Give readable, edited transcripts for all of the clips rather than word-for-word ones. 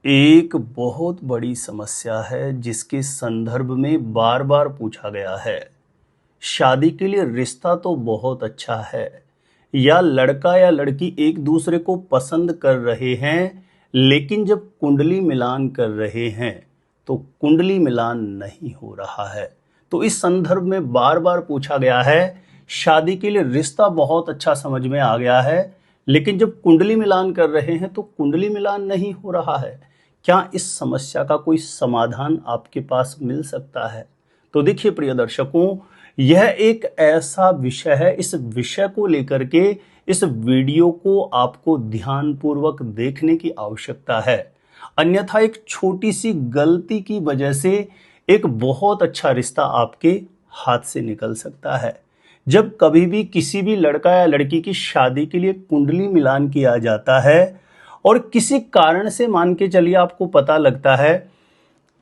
एक बहुत बड़ी समस्या है जिसके संदर्भ में बार बार पूछा गया है। शादी के लिए रिश्ता तो बहुत अच्छा है, या लड़का या लड़की एक दूसरे को पसंद कर रहे हैं, लेकिन जब कुंडली मिलान कर रहे हैं तो कुंडली मिलान नहीं हो रहा है। तो इस संदर्भ में बार बार पूछा गया है, शादी के लिए रिश्ता बहुत अच्छा समझ में आ गया है, लेकिन जब कुंडली मिलान कर रहे हैं तो कुंडली मिलान नहीं हो रहा है। क्या इस समस्या का कोई समाधान आपके पास मिल सकता है? तो देखिए प्रिय दर्शकों, यह एक ऐसा विषय है, इस विषय को लेकर के इस वीडियो को आपको ध्यानपूर्वक देखने की आवश्यकता है। अन्यथा एक छोटी सी गलती की वजह से एक बहुत अच्छा रिश्ता आपके हाथ से निकल सकता है। जब कभी भी किसी भी लड़का या लड़की की शादी के लिए कुंडली मिलान किया जाता है और किसी कारण से मान के चलिए आपको पता लगता है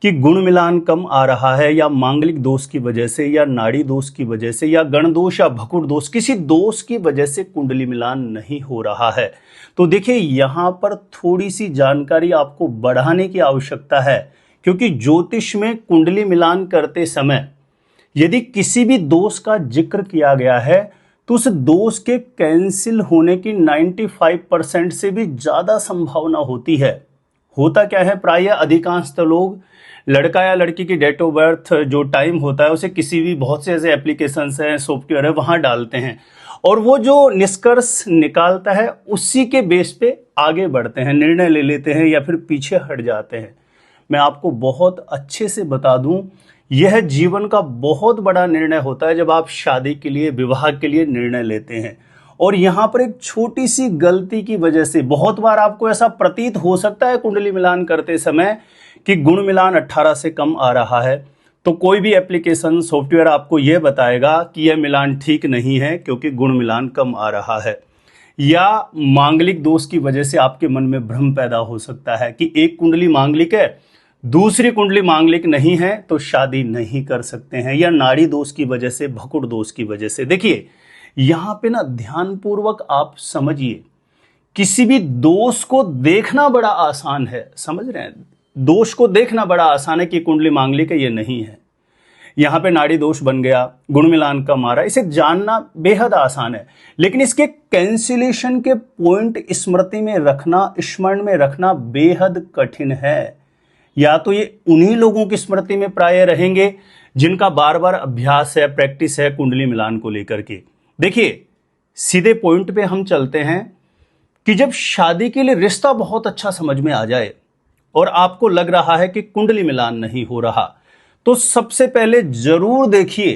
कि गुण मिलान कम आ रहा है, या मांगलिक दोष की वजह से, या नाड़ी दोष की वजह से, या गण दोष या भकुड़ दोष, किसी दोष की वजह से कुंडली मिलान नहीं हो रहा है, तो देखिए यहां पर थोड़ी सी जानकारी आपको बढ़ाने की आवश्यकता है। क्योंकि ज्योतिष में कुंडली मिलान करते समय यदि किसी भी दोष का जिक्र किया गया है तो उस दोष के कैंसिल होने की 95% से भी ज्यादा संभावना होती है। होता क्या है, प्रायः अधिकांशतः लोग लड़का या लड़की की डेट ऑफ बर्थ जो टाइम होता है उसे किसी भी बहुत से ऐसे एप्लीकेशंस हैं, सॉफ्टवेयर है, वहां डालते हैं और वो जो निष्कर्ष निकालता है उसी के बेस पे आगे बढ़ते हैं, निर्णय ले लेते हैं या फिर पीछे हट जाते हैं। मैं आपको बहुत अच्छे से बता दूं, यह जीवन का बहुत बड़ा निर्णय होता है जब आप शादी के लिए, विवाह के लिए निर्णय लेते हैं। और यहां पर एक छोटी सी गलती की वजह से बहुत बार आपको ऐसा प्रतीत हो सकता है कुंडली मिलान करते समय कि गुण मिलान 18 से कम आ रहा है, तो कोई भी एप्लीकेशन, सॉफ्टवेयर आपको यह बताएगा कि यह मिलान ठीक नहीं है क्योंकि गुण मिलान कम आ रहा है। या मांगलिक दोष की वजह से आपके मन में भ्रम पैदा हो सकता है कि एक कुंडली मांगलिक है, दूसरी कुंडली मांगलिक नहीं है, तो शादी नहीं कर सकते हैं। या नाड़ी दोष की वजह से, भकुड़ दोष की वजह से। देखिए यहां पे ना ध्यानपूर्वक आप समझिए, किसी भी दोष को देखना बड़ा आसान है, समझ रहे हैं, दोष को देखना बड़ा आसान है कि कुंडली मांगलिक है, ये नहीं है। यहां पे नाड़ी दोष बन गया, गुण मिलान कम आ रहा है, इसे जानना बेहद आसान है, लेकिन इसके कैंसिलेशन के पॉइंट स्मृति में रखना, स्मरण में रखना बेहद कठिन है। या तो ये उन्हीं लोगों की स्मृति में प्राय रहेंगे जिनका बार बार अभ्यास है, प्रैक्टिस है कुंडली मिलान को लेकर के। देखिए सीधे पॉइंट पे हम चलते हैं कि जब शादी के लिए रिश्ता बहुत अच्छा समझ में आ जाए और आपको लग रहा है कि कुंडली मिलान नहीं हो रहा, तो सबसे पहले जरूर देखिए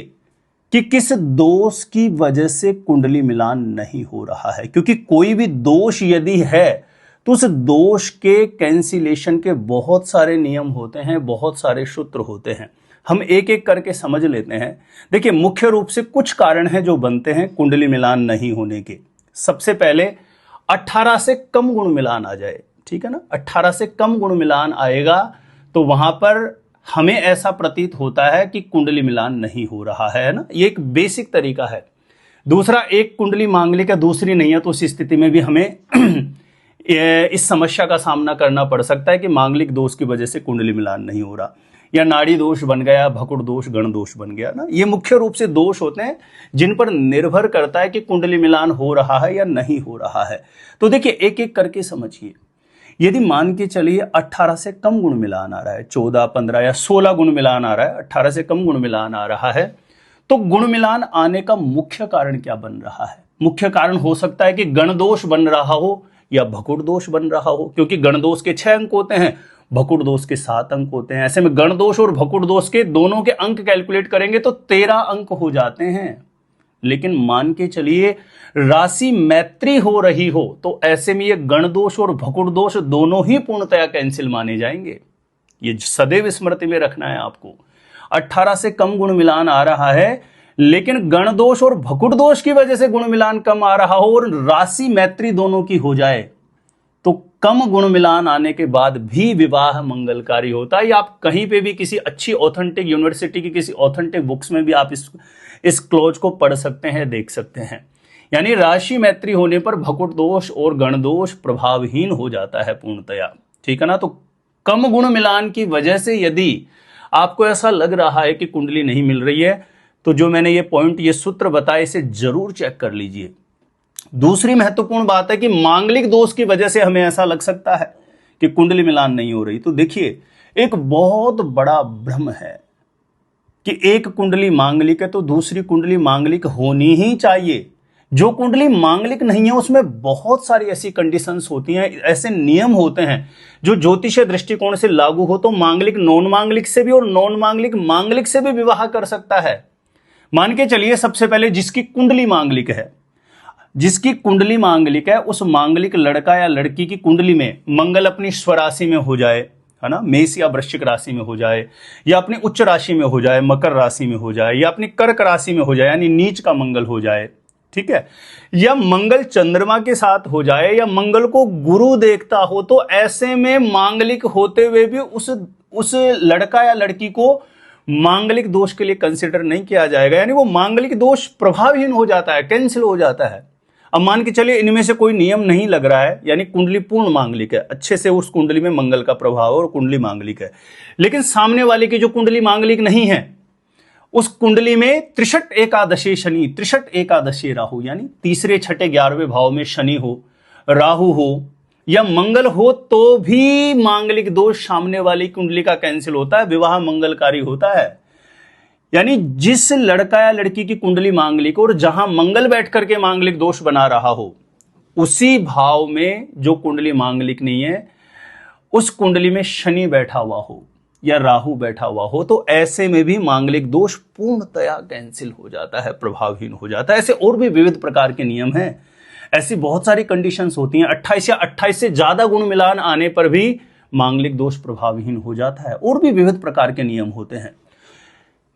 कि किस दोष की वजह से कुंडली मिलान नहीं हो रहा है। क्योंकि कोई भी दोष यदि है तो उस दोष के कैंसिलेशन के बहुत सारे नियम होते हैं, बहुत सारे सूत्र होते हैं। हम एक एक करके समझ लेते हैं। देखिए मुख्य रूप से कुछ कारण हैं जो बनते हैं कुंडली मिलान नहीं होने के। सबसे पहले 18 से कम गुण मिलान आ जाए, ठीक है ना, 18 से कम गुण मिलान आएगा तो वहां पर हमें ऐसा प्रतीत होता है कि कुंडली मिलान नहीं हो रहा है ना। ये एक बेसिक तरीका है। दूसरा, एक कुंडली मांगलिक है, दूसरी नहीं है, तो उस स्थिति में भी हमें इस समस्या का सामना करना पड़ सकता है कि मांगलिक दोष की वजह से कुंडली मिलान नहीं हो रहा, या नाड़ी दोष बन गया, भकुड़ दोष, गण दोष बन गया ना। ये मुख्य रूप से दोष होते हैं जिन पर निर्भर करता है कि कुंडली मिलान हो रहा है या नहीं हो रहा है। तो देखिए एक एक करके समझिए। यदि मान के चलिए 18 से कम गुण मिलान आ रहा है, 14, 15 या 16 गुण मिलान आ रहा है, 18 से कम गुण मिलान आ रहा है, तो गुण मिलान आने का मुख्य कारण क्या बन रहा है? मुख्य कारण हो सकता है कि गण दोष बन रहा हो या भकुड़ दोष बन रहा हो, क्योंकि गण दोष के 6 अंक होते हैं, भकुड़ दोष के 7 अंक होते हैं। ऐसे में गण दोष और भकुड़ दोष के दोनों के अंक कैलकुलेट करेंगे तो 13 अंक हो जाते हैं। लेकिन मान के चलिए राशि मैत्री हो रही हो तो ऐसे में ये गण दोष और भकुड़ दोष दोनों ही पूर्णतया कैंसिल माने जाएंगे। ये सदैव स्मृति में रखना है आपको। 18 से कम गुण मिलान आ रहा है, लेकिन गण दोष और भकुड़ दोष की वजह से गुण मिलान कम आ रहा हो और राशि मैत्री दोनों की हो जाए, तो कम गुण मिलान आने के बाद भी विवाह मंगलकारी होता है। या आप कहीं पे भी किसी अच्छी ऑथेंटिक यूनिवर्सिटी की किसी ऑथेंटिक बुक्स में भी आप इस क्लॉज को पढ़ सकते हैं, देख सकते हैं। यानी राशि मैत्री होने पर भकुड़ दोष और गण दोष प्रभावहीन हो जाता है पूर्णतया, ठीक है ना। तो कम गुण मिलान की वजह से यदि आपको ऐसा लग रहा है कि कुंडली नहीं मिल रही है, तो जो मैंने ये पॉइंट, ये सूत्र बताए, इसे जरूर चेक कर लीजिए। दूसरी महत्वपूर्ण बात है कि मांगलिक दोष की वजह से हमें ऐसा लग सकता है कि कुंडली मिलान नहीं हो रही। तो देखिए, एक बहुत बड़ा भ्रम है कि एक कुंडली मांगलिक है तो दूसरी कुंडली मांगलिक होनी ही चाहिए। जो कुंडली मांगलिक नहीं है उसमें बहुत सारी ऐसी कंडीशंस होती हैं, ऐसे नियम होते हैं जो ज्योतिषीय दृष्टिकोण से लागू हो तो मांगलिक नॉन मांगलिक से भी और नॉन मांगलिक मांगलिक से भी विवाह कर सकता है। मान के चलिए, सबसे पहले जिसकी कुंडली मांगलिक है, जिसकी कुंडली मांगलिक है, उस मांगलिक लड़का या लड़की की कुंडली में मंगल अपनी स्वराशि में हो जाए, है ना, मेष या वृश्चिक राशि में हो जाए, या अपनी उच्च राशि में हो जाए, मकर राशि में हो जाए, या अपनी कर्क राशि में हो जाए, यानी नीच का मंगल हो जाए, ठीक है, या मंगल चंद्रमा के साथ हो जाए, या मंगल को गुरु देखता हो, तो ऐसे में मांगलिक होते हुए भी उस लड़का या लड़की को मांगलिक दोष के लिए कंसिडर नहीं किया जाएगा, यानी वो मांगलिक दोष प्रभावहीन हो जाता है, कैंसिल हो जाता है। अब मान के चलिए इनमें से कोई नियम नहीं लग रहा है, यानी कुंडली पूर्ण मांगलिक है, अच्छे से उस कुंडली में मंगल का प्रभाव और कुंडली मांगलिक है, लेकिन सामने वाले की जो कुंडली मांगलिक नहीं है, उस कुंडली में त्रिषट एकादशी शनि, त्रिषट एकादशी राहु, यानी तीसरे छठे 11वें भाव में शनि हो, राहु हो या मंगल हो, तो भी मांगलिक दोष सामने वाली कुंडली का कैंसिल होता है, विवाह मंगलकारी होता है। यानी जिस लड़का या लड़की की कुंडली मांगलिक और जहां मंगल बैठ करके मांगलिक दोष बना रहा हो, उसी भाव में जो कुंडली मांगलिक नहीं है, उस कुंडली में शनि बैठा हुआ हो या राहु बैठा हुआ हो, तो ऐसे में भी मांगलिक दोष पूर्णतया कैंसिल हो जाता है, प्रभावहीन हो जाता है। ऐसे और भी विविध प्रकार के नियम हैं, ऐसी बहुत सारी कंडीशंस होती हैं। 28 या 28 से ज्यादा गुण मिलान आने पर भी मांगलिक दोष प्रभावहीन हो जाता है। और भी विविध प्रकार के नियम होते हैं।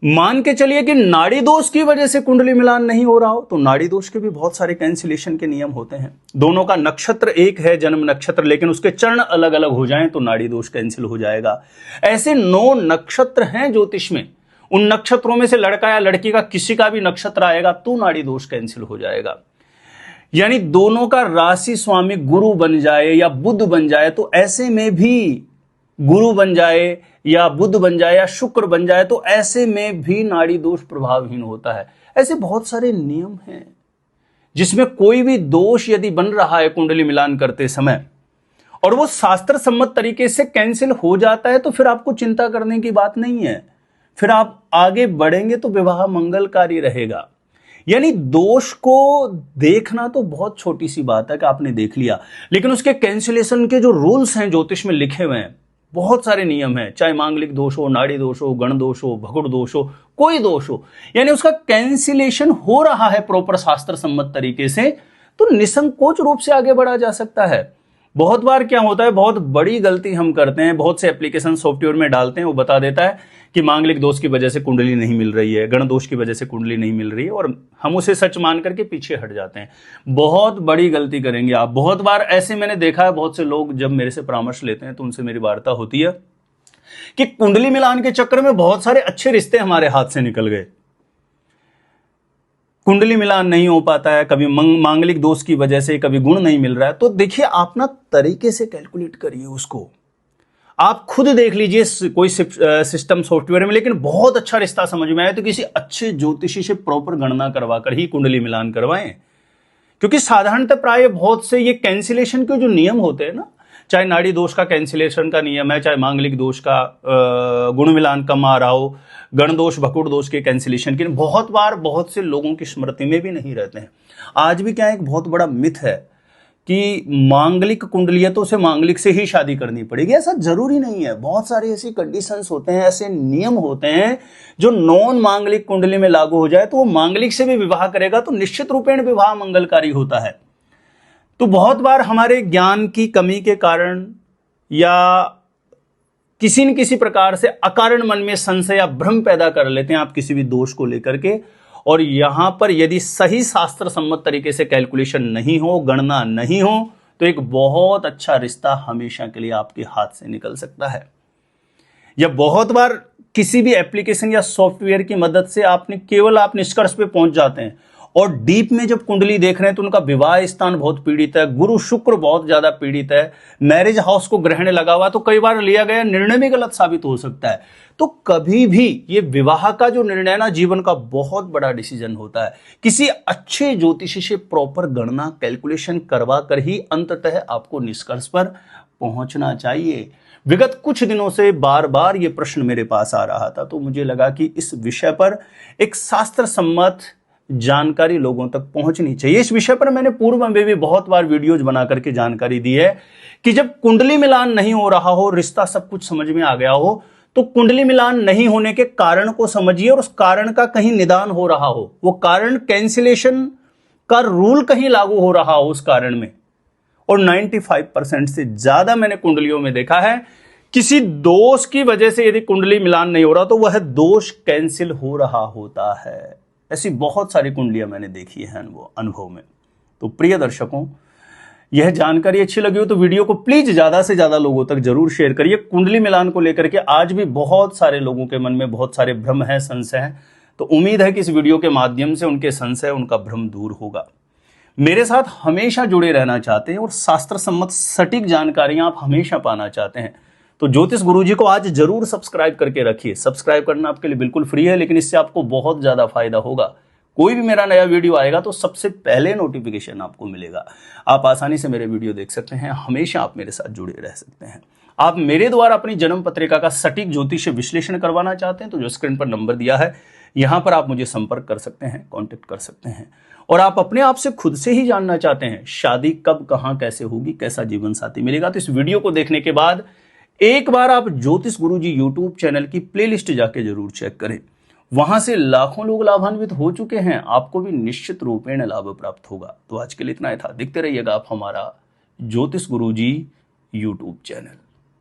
मान के चलिए कि नाड़ी दोष की वजह से कुंडली मिलान नहीं हो रहा हो, तो नाड़ी दोष के भी बहुत सारे कैंसिलेशन के नियम होते हैं। दोनों का नक्षत्र एक है, जन्म नक्षत्र, लेकिन उसके चरण अलग अलग हो जाएं तो नाड़ी दोष कैंसिल हो जाएगा। ऐसे 9 नक्षत्र हैं ज्योतिष में, उन नक्षत्रों में से लड़का या लड़की का किसी का भी नक्षत्र आएगा तो नाड़ी दोष कैंसिल हो जाएगा। यानी दोनों का राशि स्वामी गुरु बन जाए या बुध बन जाए, तो ऐसे में भी गुरु बन जाए या बुध बन जाए या शुक्र बन जाए, तो ऐसे में भी नाड़ी दोष प्रभावहीन होता है। ऐसे बहुत सारे नियम हैं जिसमें कोई भी दोष यदि बन रहा है कुंडली मिलान करते समय और वो शास्त्र सम्मत तरीके से कैंसिल हो जाता है, तो फिर आपको चिंता करने की बात नहीं है, फिर आप आगे बढ़ेंगे तो विवाह मंगलकारी रहेगा। यानी दोष को देखना तो बहुत छोटी सी बात है कि आपने देख लिया, लेकिन उसके कैंसिलेशन के जो रूल्स हैं ज्योतिष में लिखे हुए हैं, बहुत सारे नियम हैं, चाहे मांगलिक दोष हो, नाड़ी दोष हो, गण दोष हो, भगुड़ दोष हो, कोई दोष हो, यानी उसका कैंसिलेशन हो रहा है प्रॉपर शास्त्र सम्मत तरीके से, तो निसंकोच रूप से आगे बढ़ा जा सकता है। बहुत बार क्या होता है, बहुत बड़ी गलती हम करते हैं, बहुत से एप्लीकेशन सॉफ्टवेयर में डालते हैं, वो बता देता है कि मांगलिक दोष की वजह से कुंडली नहीं मिल रही है, गण दोष की वजह से कुंडली नहीं मिल रही है, और हम उसे सच मान करके पीछे हट जाते हैं। बहुत बड़ी गलती करेंगे आप। बहुत बार ऐसे मैंने देखा है, बहुत से लोग जब मेरे से परामर्श लेते हैं तो उनसे मेरी वार्ता होती है कि कुंडली मिलान के चक्कर में बहुत सारे अच्छे रिश्ते हमारे हाथ से निकल गए, कुंडली मिलान नहीं हो पाता है, कभी मांगलिक दोष की वजह से, कभी गुण नहीं मिल रहा है। तो देखिए, आप ना तरीके से कैलकुलेट करिए उसको, आप खुद देख लीजिए कोई सिस्टम सॉफ्टवेयर में, लेकिन बहुत अच्छा रिश्ता समझ में आए तो किसी अच्छे ज्योतिषी से प्रॉपर गणना करवा कर ही कुंडली मिलान करवाएं। क्योंकि साधारणतः प्राय बहुत से ये कैंसिलेशन के जो नियम होते हैं ना, चाहे नाड़ी दोष का कैंसिलेशन का नियम है, चाहे मांगलिक दोष का गुण मिलान कम आ रहा हो, गण दोष भकुड़ दोष के कैंसिलेशन के, बहुत बार बहुत से लोगों की स्मृति में भी नहीं रहते हैं। आज भी क्या एक बहुत बड़ा मिथ है कि मांगलिक कुंडली है तो उसे मांगलिक से ही शादी करनी पड़ेगी, ऐसा जरूरी नहीं है। बहुत सारी ऐसी कंडीशंस होते हैं, ऐसे नियम होते हैं जो नॉन मांगलिक कुंडली में लागू हो जाए तो वो मांगलिक से भी विवाह करेगा तो निश्चित रूपेण विवाह मंगलकारी होता है। तो बहुत बार हमारे ज्ञान की कमी के कारण या किसी न किसी प्रकार से अकारण मन में संशय या भ्रम पैदा कर लेते हैं आप किसी भी दोष को लेकर के, और यहां पर यदि सही शास्त्र सम्मत तरीके से कैलकुलेशन नहीं हो, गणना नहीं हो, तो एक बहुत अच्छा रिश्ता हमेशा के लिए आपके हाथ से निकल सकता है। या बहुत बार किसी भी एप्लीकेशन या सॉफ्टवेयर की मदद से आप निष्कर्ष पे पहुंच जाते हैं और डीप में जब कुंडली देख रहे हैं तो उनका विवाह स्थान बहुत पीड़ित है, गुरु शुक्र बहुत ज्यादा पीड़ित है, मैरिज हाउस को ग्रहण लगा हुआ, तो कई बार लिया गया निर्णय भी गलत साबित हो सकता है। तो कभी भी ये विवाह का जो निर्णय ना जीवन का बहुत बड़ा डिसीजन होता है। किसी अच्छे ज्योतिषी से प्रॉपर गणना कैलकुलेशन करवा कर ही अंततः आपको निष्कर्ष पर पहुंचना चाहिए। विगत कुछ दिनों से बार बार ये प्रश्न मेरे पास आ रहा था, तो मुझे लगा कि इस विषय पर एक शास्त्र सम्मत जानकारी लोगों तक पहुंचनी चाहिए। इस विषय पर मैंने पूर्व में भी बहुत बार वीडियोज बना करके जानकारी दी है कि जब कुंडली मिलान नहीं हो रहा हो, रिश्ता सब कुछ समझ में आ गया हो, तो कुंडली मिलान नहीं होने के कारण को समझिए और उस कारण का कहीं निदान हो रहा हो, वो कारण कैंसिलेशन का रूल कहीं लागू हो रहा हो उस कारण में। और 95% से ज्यादा मैंने कुंडलियों में देखा है किसी दोष की वजह से यदि कुंडली मिलान नहीं हो रहा तो वह दोष कैंसिल हो रहा होता है। ऐसी बहुत सारी कुंडलियां मैंने देखी है अनुभव में। तो प्रिय दर्शकों, यह जानकारी अच्छी लगी हो तो वीडियो को प्लीज ज्यादा से ज्यादा लोगों तक जरूर शेयर करिए। कुंडली मिलान को लेकर के आज भी बहुत सारे लोगों के मन में बहुत सारे भ्रम है, संशय है, तो उम्मीद है कि इस वीडियो के माध्यम से उनके संशय, उनका भ्रम दूर होगा। मेरे साथ हमेशा जुड़े रहना चाहते हैं और शास्त्र सम्मत सटीक जानकारियां आप हमेशा पाना चाहते हैं तो ज्योतिष गुरुजी को आज जरूर सब्सक्राइब करके रखिए। सब्सक्राइब करना आपके लिए बिल्कुल फ्री है, लेकिन इससे आपको बहुत ज्यादा फायदा होगा। कोई भी मेरा नया वीडियो आएगा तो सबसे पहले नोटिफिकेशन आपको मिलेगा। आप आसानी से मेरे वीडियो देख सकते हैं, हमेशा आप मेरे साथ जुड़े रह सकते हैं। आप मेरे द्वारा अपनी जन्म पत्रिका का सटीक ज्योतिष विश्लेषण करवाना चाहते हैं तो जो स्क्रीन पर नंबर दिया है यहां पर आप मुझे संपर्क कर सकते हैं, कॉन्टेक्ट कर सकते हैं। और आप अपने आप से खुद से ही जानना चाहते हैं शादी कब, कहां, कैसे होगी, कैसा जीवन साथी मिलेगा, तो इस वीडियो को देखने के बाद एक बार आप ज्योतिष गुरुजी यूट्यूब चैनल की प्लेलिस्ट जाके जरूर चेक करें। वहां से लाखों लोग लाभान्वित हो चुके हैं, आपको भी निश्चित रूपेण लाभ प्राप्त होगा। तो आज के लिए इतना ही था। देखते रहिएगा आप हमारा ज्योतिष गुरुजी यूट्यूब चैनल।